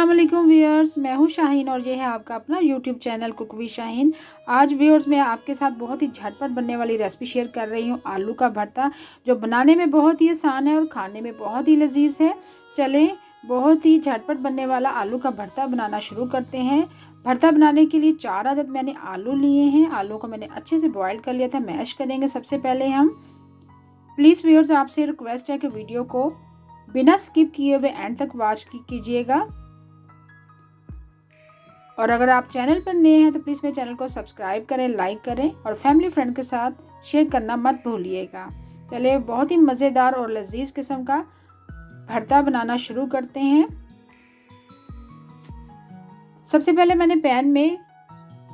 अस्सलाम वालेकुम व्यूअर्स, मैं हूं शाहीन और ये है आपका अपना YouTube channel cook with Shaheen. आज व्यूअर्स मैं आपके साथ बहुत ही झटपट बनने वाली रेसिपी शेयर कर रही हूं, आलू का भरता, जो बनाने में बहुत ही आसान है और खाने में बहुत ही लजीज है। चलें बहुत ही झटपट बनने वाला आलू का भरता बनाना शुरू करते हैं। भरता बनाने के लिए 4 अदद मैंने आलू लिए हैं। आलू को मैंने अच्छे से बॉयल कर लिया था। मैश करेंगे सबसे पहले हम। प्लीज़ व्यूअर्स आपसे रिक्वेस्ट है कि वीडियो को बिना स्किप किए हुए एंड तक वॉच कीजिएगा। और अगर आप चैनल पर नए हैं तो प्लीज़ मेरे चैनल को सब्सक्राइब करें, लाइक करें और फैमिली फ्रेंड के साथ शेयर करना मत भूलिएगा। चलिए बहुत ही मज़ेदार और लजीज किस्म का भरता बनाना शुरू करते हैं। सबसे पहले मैंने पैन में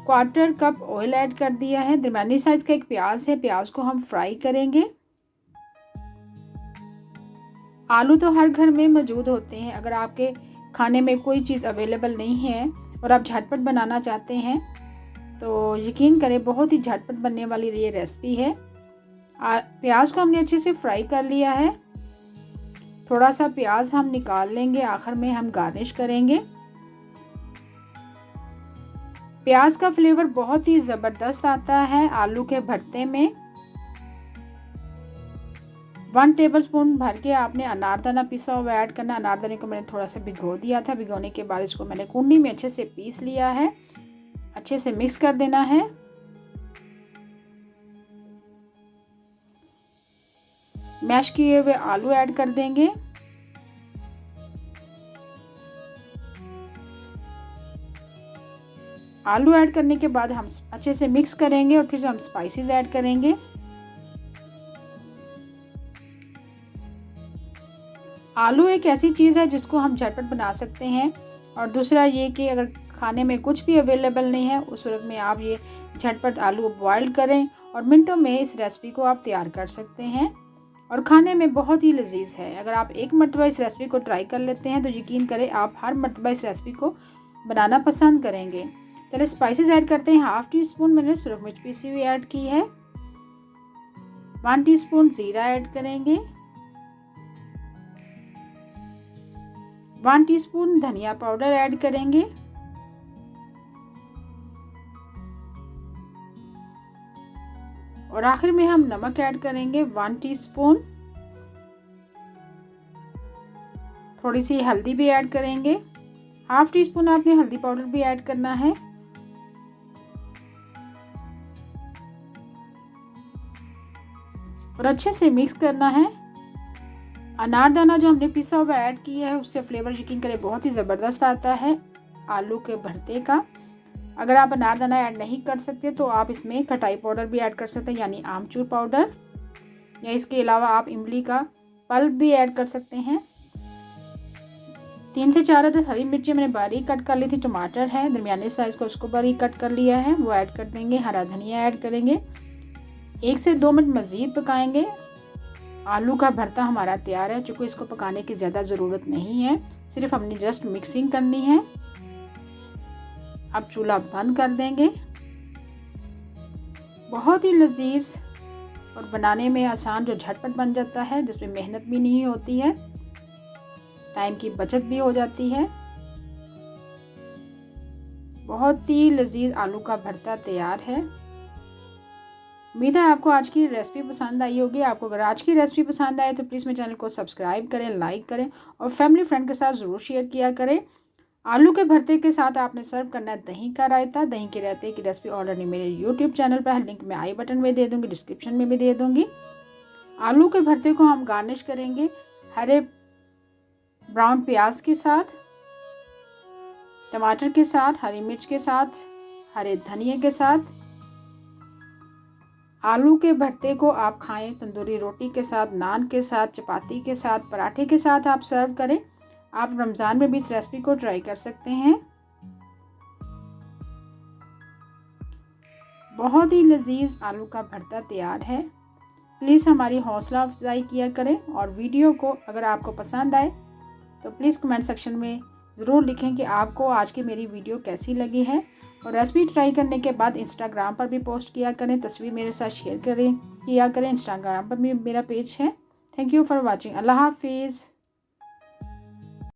1/4 कप ऑयल ऐड कर दिया है। दरमियानी साइज का एक प्याज है, प्याज को हम फ्राई करेंगे। आलू तो हर घर में मौजूद होते हैं। अगर आपके खाने में कोई चीज़ अवेलेबल नहीं है और आप झटपट बनाना चाहते हैं तो यकीन करें बहुत ही झटपट बनने वाली ये रेसिपी है। प्याज को हमने अच्छे से फ्राई कर लिया है। थोड़ा सा प्याज हम निकाल लेंगे, आखिर में हम गार्निश करेंगे। प्याज का फ्लेवर बहुत ही ज़बरदस्त आता है आलू के भरते में। 1 टेबलस्पून भर के आपने अनारदाना पिसा हुआ ऐड करना। अनारदाने को मैंने थोड़ा सा भिगो दिया था। भिगोने के बाद इसको मैंने कुंडी में अच्छे से पीस लिया है। अच्छे से मिक्स कर देना है। मैश किए हुए आलू ऐड कर देंगे। आलू ऐड करने के बाद हम अच्छे से मिक्स करेंगे और फिर हम स्पाइसेस ऐड करेंगे। आलू एक ऐसी चीज़ है जिसको हम झटपट बना सकते हैं। और दूसरा ये कि अगर खाने में कुछ भी अवेलेबल नहीं है उस सूरत में आप ये झटपट आलू बॉयल करें और मिनटों में इस रेसिपी को आप तैयार कर सकते हैं और खाने में बहुत ही लजीज है। अगर आप एक मरतबा इस रेसिपी को ट्राई कर लेते हैं तो यकीन करें आप हर मरतबा इस रेसिपी को बनाना पसंद करेंगे। चलिए स्पाइसेस ऐड करते हैं। 1/2 टीस्पून मैंने सुरख मिर्च पीसी हुई ऐड की है। 1 टीस्पून जीरा ऐड करेंगे। 1 टीस्पून धनिया पाउडर ऐड करेंगे। और आखिर में हम नमक ऐड करेंगे 1 टीस्पून। थोड़ी सी हल्दी भी ऐड करेंगे। 1/2 टीस्पून आपने हल्दी पाउडर भी ऐड करना है। और अच्छे से मिक्स करना है। अनारदाना जो हमने पिसा हुआ ऐड किया है उससे फ्लेवर यकीन करें बहुत ही ज़बरदस्त आता है आलू के भरते का। अगर आप अनारदाना ऐड नहीं कर सकते तो आप इसमें खटाई पाउडर भी ऐड कर सकते हैं, यानी आमचूर पाउडर, या इसके अलावा आप इमली का पल्प भी ऐड कर सकते हैं। 3 से 4 अदद हरी मिर्ची मैंने बारीक कट कर ली थी। टमाटर है दरमियाने साइज का, उसको बारीक कट कर लिया है, वो ऐड कर देंगे। हरा धनिया ऐड करेंगे। 1 से 2 मिनट मज़ीद पकाएंगे। आलू का भरता हमारा तैयार है। चूँकि इसको पकाने की ज़्यादा ज़रूरत नहीं है, सिर्फ हमने जस्ट मिक्सिंग करनी है। अब चूल्हा बंद कर देंगे। बहुत ही लजीज और बनाने में आसान, जो झटपट बन जाता है, जिसमें मेहनत भी नहीं होती है, टाइम की बचत भी हो जाती है। बहुत ही लजीज आलू का भरता तैयार है। उम्मीद है आपको आज की रेसिपी पसंद आई होगी। आपको अगर आज की रेसिपी पसंद आए तो प्लीज़ मेरे चैनल को सब्सक्राइब करें, लाइक करें और फैमिली फ्रेंड के साथ ज़रूर शेयर किया करें। आलू के भरते के साथ आपने सर्व करना है दही का रायता। दही के रायते की रेसिपी ऑलरेडी मेरे यूट्यूब चैनल पर है, लिंक मैं आई बटन में दे दूँगी, डिस्क्रिप्शन में भी दे दूँगी। आलू के भरते को हम गार्निश करेंगे हरे ब्राउन प्याज के साथ, टमाटर के साथ, हरी मिर्च के साथ, हरे धनिए के साथ। आलू के भरते को आप खाएं तंदूरी रोटी के साथ, नान के साथ, चपाती के साथ, पराठे के साथ आप सर्व करें। आप रमज़ान में भी इस रेसिपी को ट्राई कर सकते हैं। बहुत ही लजीज आलू का भरता तैयार है। प्लीज़ हमारी हौसला अफजाई किया करें और वीडियो को अगर आपको पसंद आए तो प्लीज़ कमेंट सेक्शन में ज़रूर लिखें कि आपको आज की मेरी वीडियो कैसी लगी है। और रेसिपी ट्राई करने के बाद इंस्टाग्राम पर भी पोस्ट किया करें, तस्वीर मेरे साथ शेयर किया करें। इंस्टाग्राम पर भी मेरा पेज है। Thank you for watching. अल्लाह हाफिज़।